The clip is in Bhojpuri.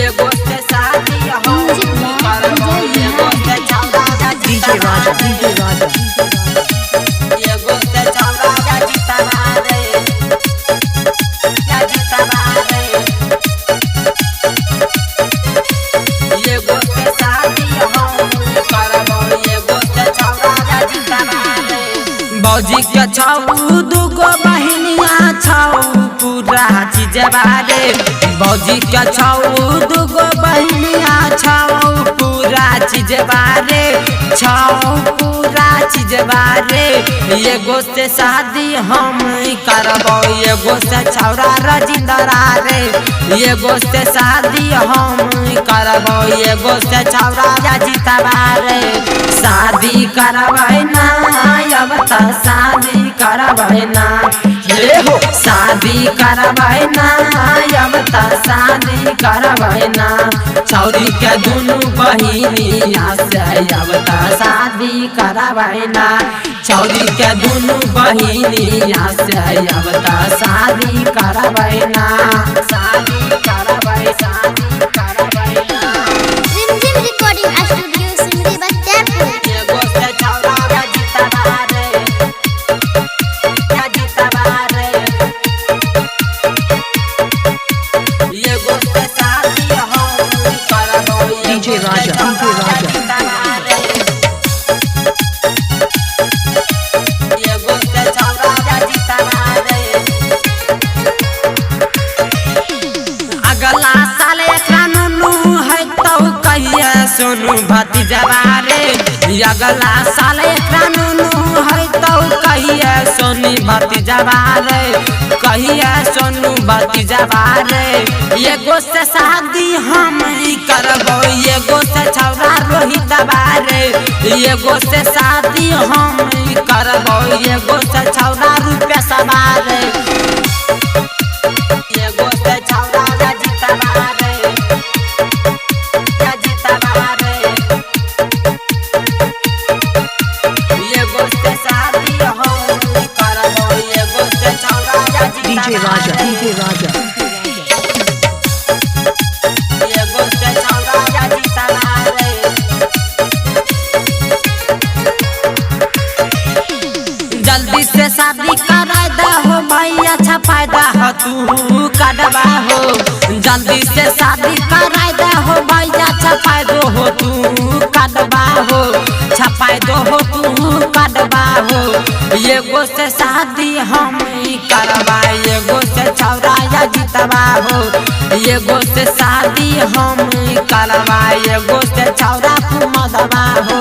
एगो से शादी हम करबो एगो से छौरा DJ Raja, DJ Raja. एगो से छौरा जीतवा रे या जीतवा रे एगो से शादी हम करबो एगो से छौरा जीतवा रे भौजी के छौ दुगो बहिनिया छौ पूरा चीजवा रे भौजी के छौ दुगो बहिनिया छौ पूरा चीजवा रे छौ पूरा चीजवा रे एगो से शादी हम करबो एगो से छौरा रजिंदरा रे एगो से शादी हम करबो एगो से छौरा जीतवा रे शादी करबै ना अब त शादी करबै ना हे हो शादी करबै ना अब त शादी करबै ना छौरी के दुनू बहिनिया से अब त शादी करबै ना छौरी के दुनू बहिनिया से अब त शादी करबै ना शादी करबै ना रिमझिम रिकॉर्डिंग स्टूडियो सिमरी बख्तियारपुर। एगो से छौरा जीतवा रे या जीतवा रे एगो से शादी हम करबो DJ Raja, DJ Raja. जीतवा रे एगो से छौरा जीतवा रे अगला साल एकरा नुनू है तो कहिए सोनू भतीजवा रे अगला साल एकरा नुनू है तो कहिए सोनी भतीजवा रे कहिए सोनू भतीजवा रे एगो से शादी हम करबो एगो से छौरा रोहितवा रे एगो से शादी हम करबो एगो से छौरा रूपेशवा रे एगो से छौरा जीतवा रे या जीतवा रे एगो से शादी हम करबो एगो से छौरा DJ Raja, DJ Raja. एगो से छौरा जीतवा रे जल्दी से शादी करा दे हो भैया अच्छा फायदा हो तू कटवा हो जल्दी से शादी करा दे हो भैया अच्छा फायदो हो तू कटवा हो छपायदो हो तू कटवा हो एगो से शादी हम करवा एगो से छौरा जीतवा हो एगो से शादी हम करवा एगो से छौरा कुमदवा हो।